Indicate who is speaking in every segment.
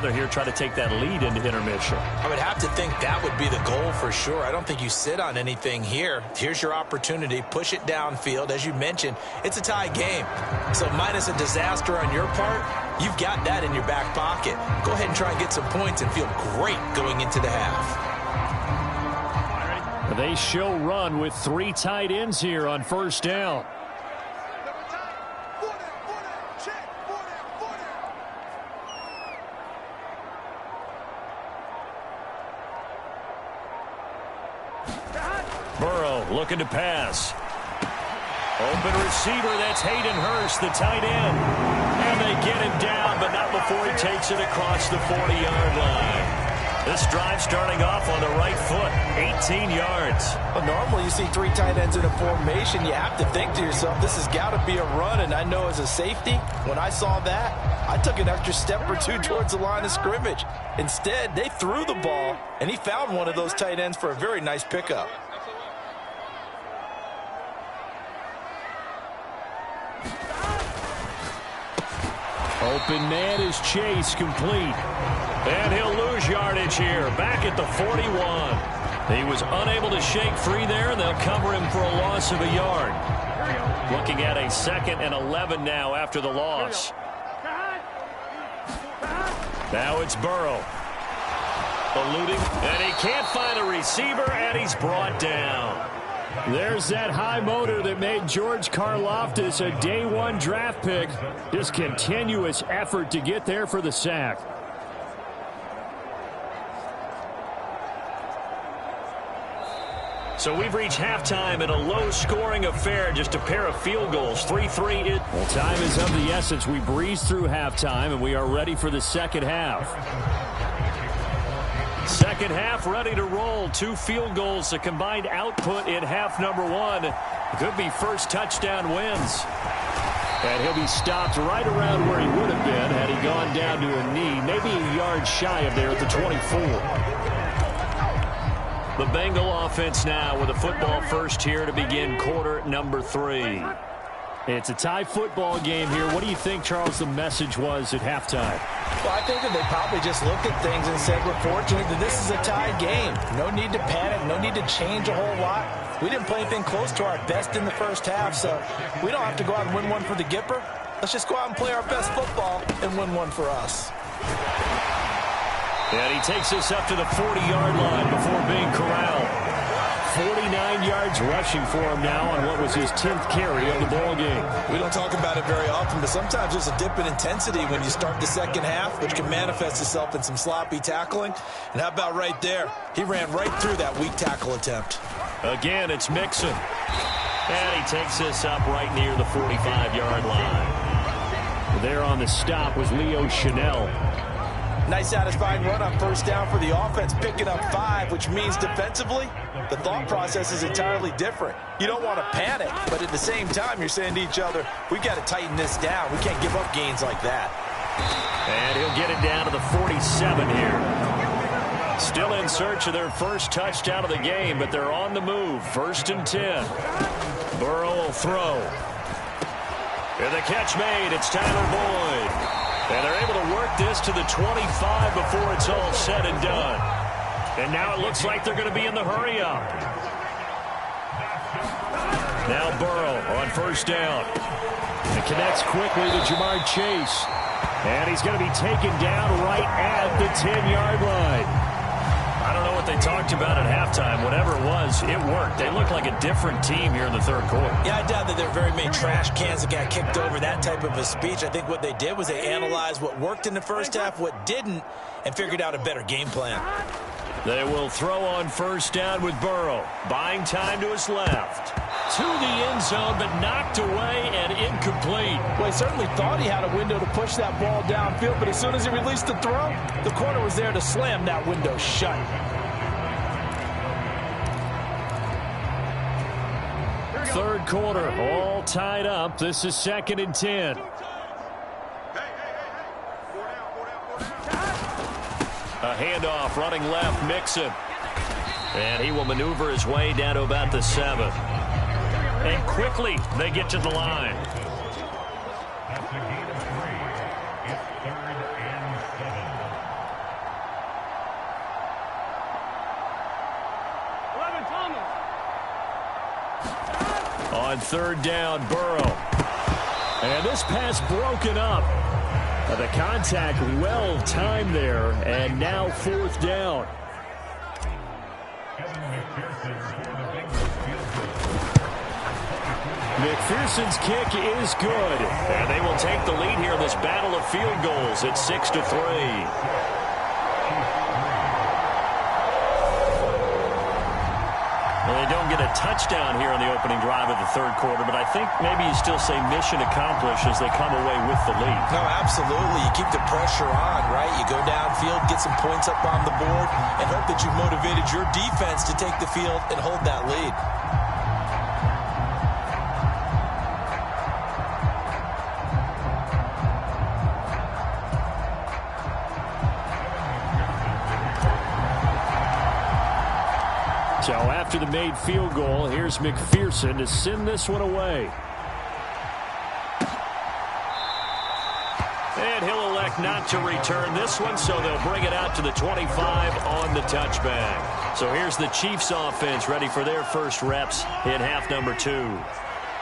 Speaker 1: together here, try to take that lead into intermission.
Speaker 2: I would have to think that would be the goal for sure. I don't think you sit on anything here. Here's your opportunity. Push it downfield. As you mentioned, it's a tie game. So minus a disaster on your part, you've got that in your back pocket. Go ahead and try and get some points and feel great going into the half.
Speaker 1: They show run with 3 tight ends here on first down. Burrow looking to pass. Open receiver, that's Hayden Hurst, the tight end. And they get him down, but not before he takes it across the 40-yard line. This drive starting off on the right foot, 18 yards.
Speaker 2: Well, normally you see 3 tight ends in a formation. You have to think to yourself, this has got to be a run. And I know as a safety, when I saw that, I took an extra step or 2 towards the line of scrimmage. Instead, they threw the ball, and he found one of those tight ends for a very nice pickup.
Speaker 1: Open man is Chase, complete. And he'll lose yardage here, back at the 41. He was unable to shake free there, and they'll cover him for a loss of a yard. Looking at a 2nd and 11 now after the loss. Now it's Burrow. Eluding, and he can't find a receiver, and he's brought down. There's that high motor that made George Karlaftis a day 1 draft pick. Just continuous effort to get there for the sack. So we've reached halftime in a low-scoring affair, just a pair of field goals, 3-3. Well, time is of the essence. We breezed through halftime, and we are ready for the second half. Second half ready to roll. 2 field goals, the combined output in half number 1. Could be first touchdown wins. And he'll be stopped right around where he would have been had he gone down to a knee, maybe a yard shy of there at the 24. The Bengal offense now with a football first here to begin quarter number 3. It's a tie football game here. What do you think, Charles, the message was at halftime?
Speaker 2: Well, I think that they probably just looked at things and said, we're fortunate that this is a tied game. No need to panic, no need to change a whole lot. We didn't play anything close to our best in the first half, so we don't have to go out and win one for the Gipper. Let's just go out and play our best football and win one for us.
Speaker 1: And he takes us up to the 40-yard line before being corralled. 49 yards rushing for him now on what was his 10th carry of the ball game.
Speaker 2: We don't talk about it very often, but sometimes there's a dip in intensity when you start the second half, which can manifest itself in some sloppy tackling. And how about right there? He ran right through that weak tackle attempt.
Speaker 1: Again, it's Mixon. And he takes us up right near the 45-yard line. There on the stop was Leo Chanel.
Speaker 2: Nice satisfying run on first down for the offense, picking up 5, which means defensively, the thought process is entirely different. You don't want to panic, but at the same time, you're saying to each other, we've got to tighten this down. We can't give up gains like that.
Speaker 1: And he'll get it down to the 47 here. Still in search of their first touchdown of the game, but they're on the move. 1st and 10. Burrow will throw. And the catch made. It's Tyler Boyd. And they're able to work this to the 25 before it's all said and done. And now it looks like they're going to be in the hurry-up. Now Burrow on first down. It connects quickly to Jamar Chase. And he's going to be taken down right at the 10-yard line. I don't know what they talked about at halftime. Whatever it was, it worked. They look like a different team here in the third quarter.
Speaker 2: Yeah, I doubt that there are very many trash cans that got kicked over, that type of a speech. I think what they did was they analyzed what worked in the first half, what didn't, and figured out a better game plan.
Speaker 1: They will throw on first down with Burrow. Buying time to his left. To the end zone, but knocked away and incomplete.
Speaker 2: Well, he certainly thought he had a window to push that ball downfield, but as soon as he released the throw, the corner was there to slam that window shut.
Speaker 1: Third quarter, all tied up. This is 2nd and 10. A handoff, running left, Mixon. And he will maneuver his way down to about the 7. And quickly, they get to the line. On third down, Burrow. And this pass broken up. The contact well timed there, and now fourth down. McPherson's kick is good, and they will take the lead here in this battle of field goals at 6-3. Well, they don't get a touchdown here in the opening drive of the third quarter, but I think maybe you still say mission accomplished as they come away with the lead.
Speaker 2: No, absolutely. You keep the pressure on, right? You go downfield, get some points up on the board, and hope that you've motivated your defense to take the field and hold that lead.
Speaker 1: So after the made field goal, here's McPherson to send this one away. And he'll elect not to return this one, so they'll bring it out to the 25 on the touchback. So here's the Chiefs offense ready for their first reps in half number 2.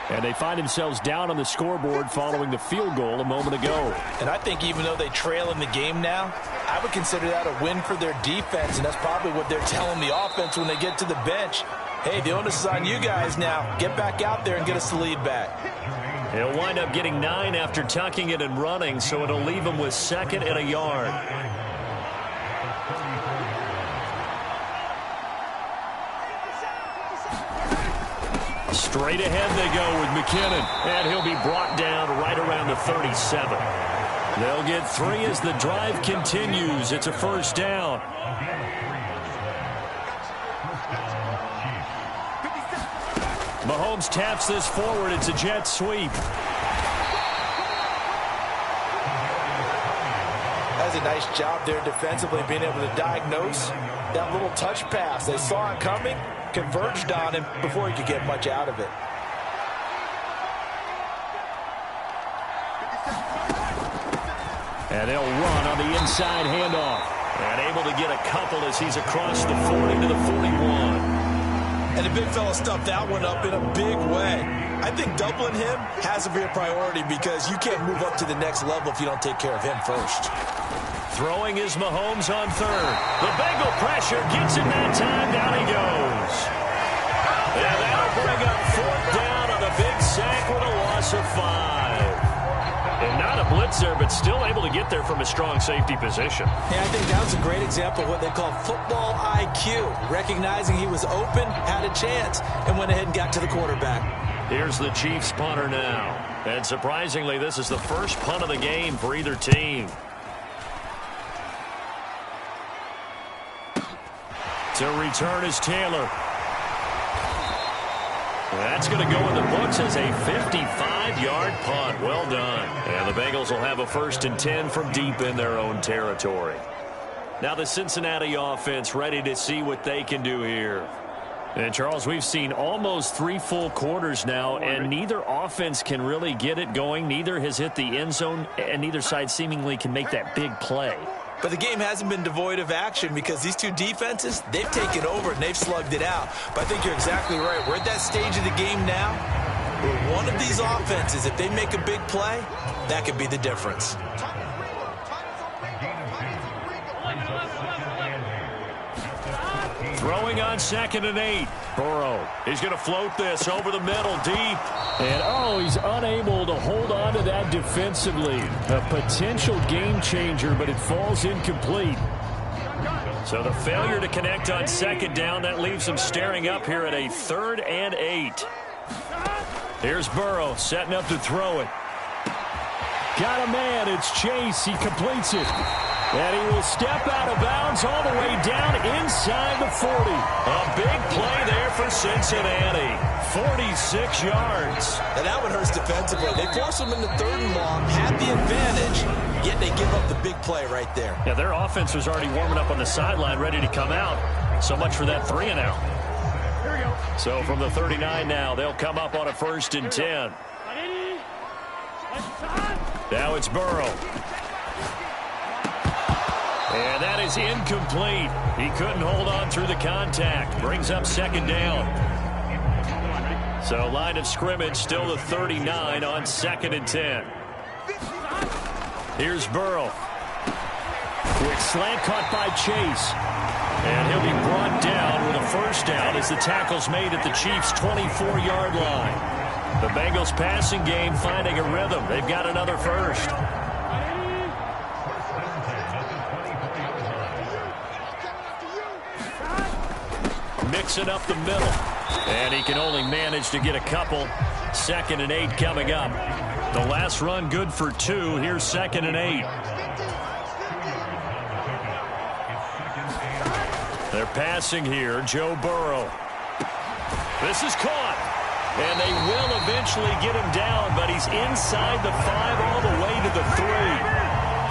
Speaker 1: And they find themselves down on the scoreboard following the field goal a moment ago.
Speaker 2: And I think even though they trail in the game now, I would consider that a win for their defense, and that's probably what they're telling the offense when they get to the bench. Hey, the onus is on you guys now. Get back out there and get us the lead back.
Speaker 1: He'll wind up getting 9 after tucking it and running, so it'll leave him with 2nd and a yard. Straight ahead they go with McKinnon, and he'll be brought down right around the 37. They'll get 3 as the drive continues. It's a first down. Mahomes taps this forward. It's a jet sweep.
Speaker 2: That's a nice job there defensively, being able to diagnose that little touch pass. They saw it coming, converged on him before he could get much out of it.
Speaker 1: And they'll run on the inside handoff. And able to get a couple as he's across the 40 to the 41.
Speaker 2: And the big fella stuffed that one up in a big way. I think doubling him has to be a priority because you can't move up to the next level if you don't take care of him first.
Speaker 1: Throwing is Mahomes on third. The Bengal pressure gets him that time. Down he goes. And that'll bring up fourth down on a big sack with a loss of 5. And not a blitzer, but still able to get there from a strong safety position.
Speaker 2: Yeah, I think that was a great example of what they call football IQ. Recognizing he was open, had a chance, and went ahead and got to the quarterback.
Speaker 1: Here's the Chiefs punter now. And surprisingly, this is the first punt of the game for either team. To return is Taylor. That's going to go in the books as a 55-yard punt. Well done. And the Bengals will have a 1st and 10 from deep in their own territory. Now the Cincinnati offense ready to see what they can do here. And, Charles, we've seen almost 3 full quarters now, and neither offense can really get it going. Neither has hit the end zone, and neither side seemingly can make that big play.
Speaker 2: But the game hasn't been devoid of action because these two defenses, they've taken over and they've slugged it out. But I think you're exactly right. We're at that stage of the game now where one of these offenses, if they make a big play, that could be the difference.
Speaker 1: Throwing on 2nd and 8. Burrow. He's going to float this over the middle deep. And, he's unable to hold on to that defensively. A potential game changer, but it falls incomplete. So the failure to connect on 2nd down, that leaves them staring up here at a 3rd and 8. Here's Burrow setting up to throw it. Got a man. It's Chase. He completes it. And he will step out of bounds all the way down inside the 40. A big play there for Cincinnati. 46 yards.
Speaker 2: And that one hurts defensively. They force him into 3rd and long, had the advantage, yet they give up the big play right there.
Speaker 1: Yeah, their offense was already warming up on the sideline, ready to come out. So much for that 3 and out. Here we go. So from the 39 now, they'll come up on a 1st and 10. Now it's Burrow. And that is incomplete. He couldn't hold on through the contact. Brings up 2nd down. So line of scrimmage still the 39 on 2nd and 10. Here's Burrow. Quick slant caught by Chase. And he'll be brought down with a first down as the tackle's made at the Chiefs' 24-yard line. The Bengals passing game finding a rhythm. They've got another first. Mixing up the middle. And he can only manage to get a couple. 2nd and 8 coming up. The last run good for 2. Here's 2nd and 8. They're passing here. Joe Burrow. This is caught. And they will eventually get him down, but he's inside the 5 all the way to the 3.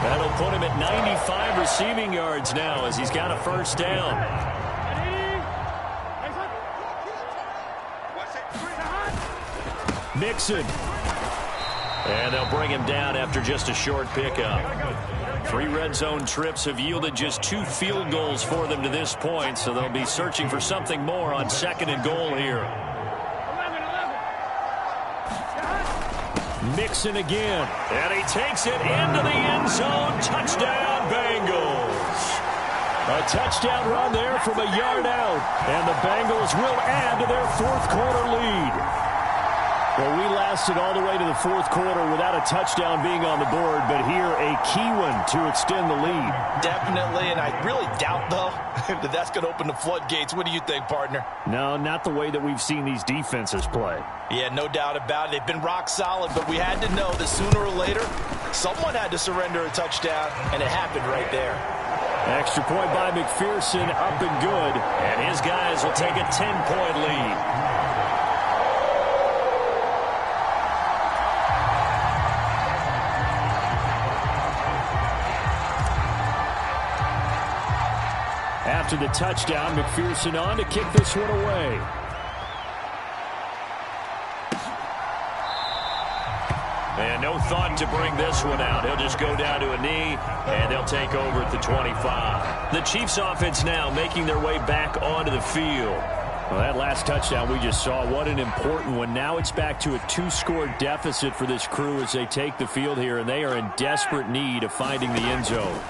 Speaker 1: That'll put him at 95 receiving yards now as he's got a first down. Mixon. And they'll bring him down after just a short pickup. 3 red zone trips have yielded just 2 field goals for them to this point, so they'll be searching for something more on 2nd and goal here. Mixon again. And he takes it into the end zone. Touchdown, Bengals. A touchdown run there from a yard out. And the Bengals will add to their 4th quarter lead. Well, we lasted all the way to the 4th quarter without a touchdown being on the board, but here a key one to extend the lead.
Speaker 2: Definitely, and I really doubt, though, that that's going to open the floodgates. What do you think, partner?
Speaker 1: No, not the way that we've seen these defenses play.
Speaker 2: Yeah, no doubt about it. They've been rock solid, but we had to know that sooner or later, someone had to surrender a touchdown, and it happened right there.
Speaker 1: Extra point by McPherson, up and good, and his guys will take a 10-point lead. After the touchdown, McPherson on to kick this one away. And no thought to bring this one out. He'll just go down to a knee, and they'll take over at the 25. The Chiefs offense now making their way back onto the field. Well, that last touchdown we just saw, what an important one. Now it's back to a 2-score deficit for this crew as they take the field here, and they are in desperate need of finding the end zone.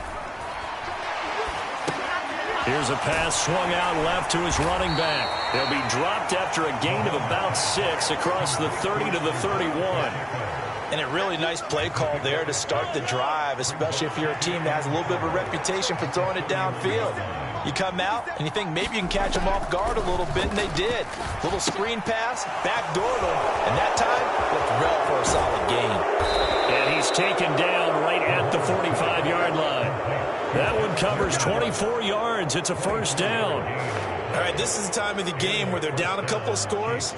Speaker 1: Here's a pass swung out left to his running back. He'll be dropped after a gain of about 6 across the 30 to the 31.
Speaker 2: And a really nice play call there to start the drive, especially if you're a team that has a little bit of a reputation for throwing it downfield. You come out and you think maybe you can catch them off guard a little bit, and they did. Little screen pass, backdoor them, and that time looked well for a solid gain.
Speaker 1: And he's taken down right at the 45-yard line. That one covers 24 yards. It's a first down.
Speaker 2: All right, this is the time of the game where they're down a couple of scores,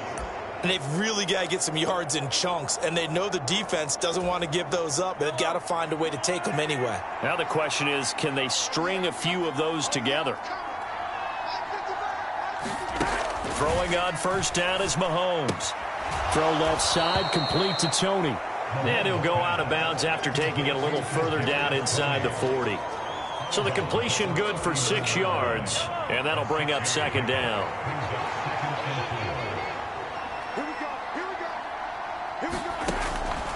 Speaker 2: and they've really got to get some yards in chunks, and they know the defense doesn't want to give those up, but they've got to find a way to take them anyway.
Speaker 1: Now the question is, can they string a few of those together? Throwing on first down is Mahomes. Throw left side, complete to Tony. And he'll go out of bounds after taking it a little further down inside the 40. So the completion good for 6 yards, and that'll bring up second down.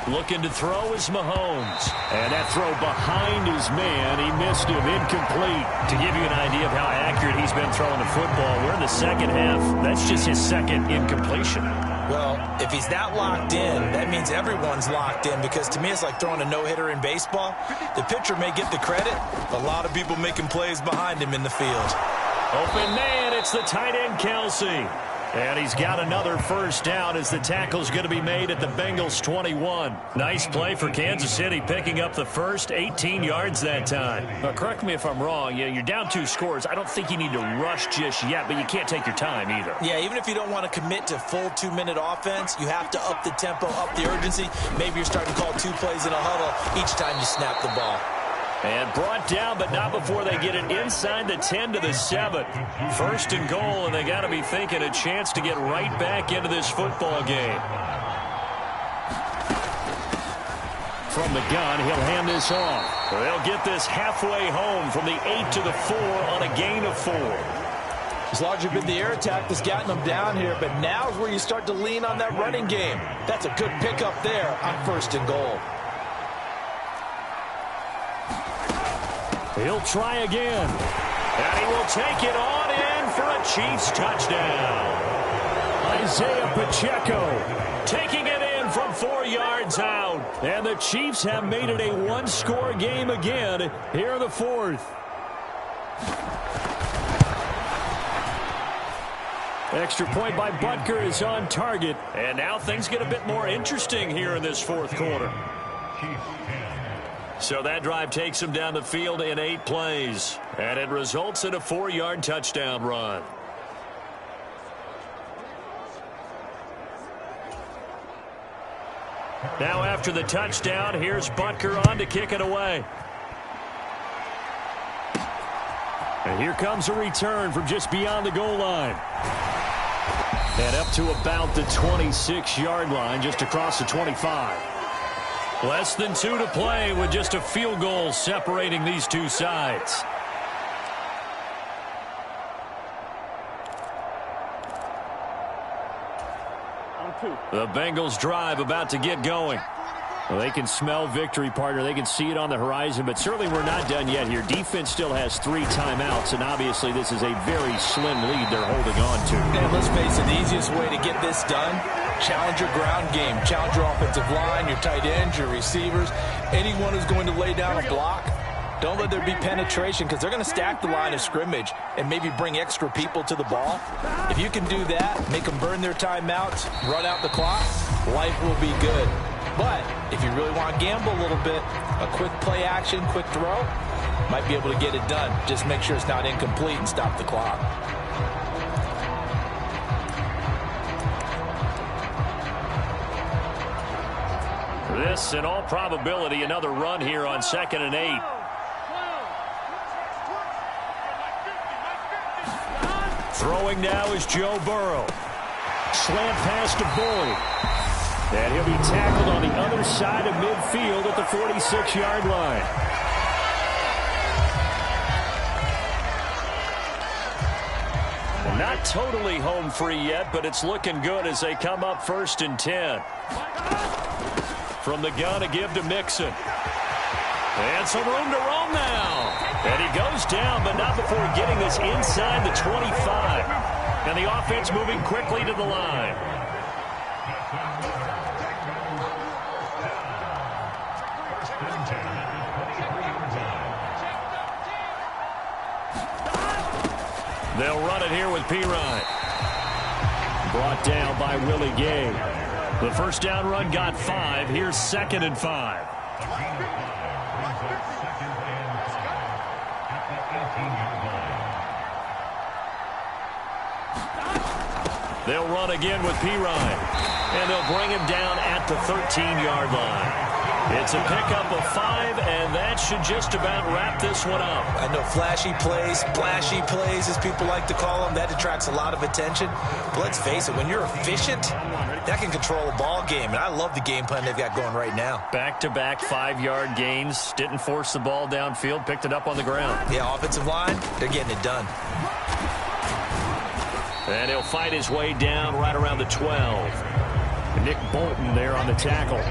Speaker 1: Looking to throw is Mahomes. And that throw behind his man. He missed him. Incomplete. To give you an idea of how accurate he's been throwing the football, we're in the second half. That's just his second incompletion.
Speaker 2: Well, if he's that locked in, that means everyone's locked in, because to me it's like throwing a no-hitter in baseball. The pitcher may get the credit, but a lot of people making plays behind him in the field.
Speaker 1: Open man, it's the tight end, Kelsey. And he's got another first down as the tackle's going to be made at the Bengals' 21. Nice play for Kansas City, picking up the first 18 yards that time. Correct me if I'm wrong. You're down 2 scores. I don't think you need to rush just yet, but you can't take your time either.
Speaker 2: Yeah, even if you don't want to commit to full 2-minute offense, you have to up the tempo, up the urgency. Maybe you're starting to call 2 plays in a huddle each time you snap the ball.
Speaker 1: And brought down, but not before they get it inside the 10 to the 7. First and goal, and they got to be thinking a chance to get right back into this football game. From the gun, he'll hand this off. They'll get this halfway home from the 8 to the 4 on a gain of 4.
Speaker 2: It's largely been the air attack that's gotten them down here, but now is where you start to lean on that running game. That's a good pickup there on 1st and goal.
Speaker 1: He'll try again. And he will take it on in for a Chiefs touchdown. Isaiah Pacheco taking it in from 4 yards out. And the Chiefs have made it a one-score game again here in the 4th. Extra point by Butker is on target. And now things get a bit more interesting here in this 4th quarter. So that drive takes him down the field in 8 plays. And it results in a 4-yard touchdown run. Now after the touchdown, here's Butker on to kick it away. And here comes a return from just beyond the goal line. And up to about the 26-yard line, just across the 25. Less than 2 to play with just a field goal separating these two sides. The Bengals drive about to get going. Well, they can smell victory, partner. They can see it on the horizon, but certainly we're not done yet here. Defense still has 3 timeouts, and obviously this is a very slim lead they're holding on to.
Speaker 2: And let's face it, the easiest way to get this done, challenge your ground game. Challenge your offensive line, your tight ends, your receivers. Anyone who's going to lay down a block, don't let there be penetration because they're going to stack the line of scrimmage and maybe bring extra people to the ball. If you can do that, make them burn their timeouts, run out the clock, life will be good. But if you really want to gamble a little bit, a quick play action, quick throw, might be able to get it done. Just make sure it's not incomplete and stop the clock.
Speaker 1: This, in all probability, another run here on 2nd and 8. Throwing now is Joe Burrow. Slant pass to Boyd. And he'll be tackled on the other side of midfield at the 46-yard line. Not totally home free yet, but it's looking good as they come up 1st and 10. From the gun to give to Mixon. And some room to roam now. And he goes down, but not before getting this inside the 25. And the offense moving quickly to the line. They'll run it here with Pirine. Brought down by Willie Gay. The first down run got 5. Here's 2nd and 5. They'll run again with Pirine. And they'll bring him down at the 13-yard line. It's a pickup of 5, and that should just about wrap this one up.
Speaker 2: I know flashy plays, splashy plays, as people like to call them, that attracts a lot of attention. But let's face it, when you're efficient, that can control a ball game. And I love the game plan they've got going right now.
Speaker 1: Back-to-back 5-yard gains. Didn't force the ball downfield. Picked it up on the ground.
Speaker 2: Yeah, offensive line, they're getting it done.
Speaker 1: And he'll fight his way down right around the 12. Nick Bolton there on the tackle.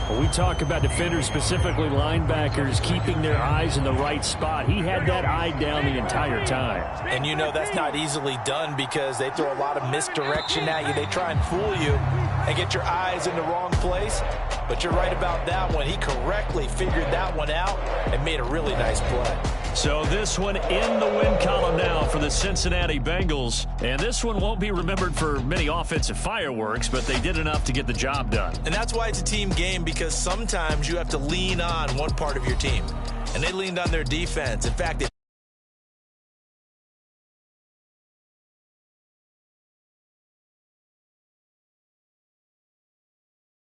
Speaker 1: When we talk about defenders, specifically linebackers, keeping their eyes in the right spot, he had that eye down the entire time.
Speaker 2: And you know that's not easily done because they throw a lot of misdirection at you. They try and fool you and get your eyes in the wrong place. But you're right about that one. He correctly figured that one out and made a really nice play.
Speaker 1: So this one in the win column now for the Cincinnati Bengals. And this one won't be remembered for many offensive fireworks, but they did enough to get the job done.
Speaker 2: And that's why it's a team game, because sometimes you have to lean on one part of your team. And they leaned on their defense. In fact, they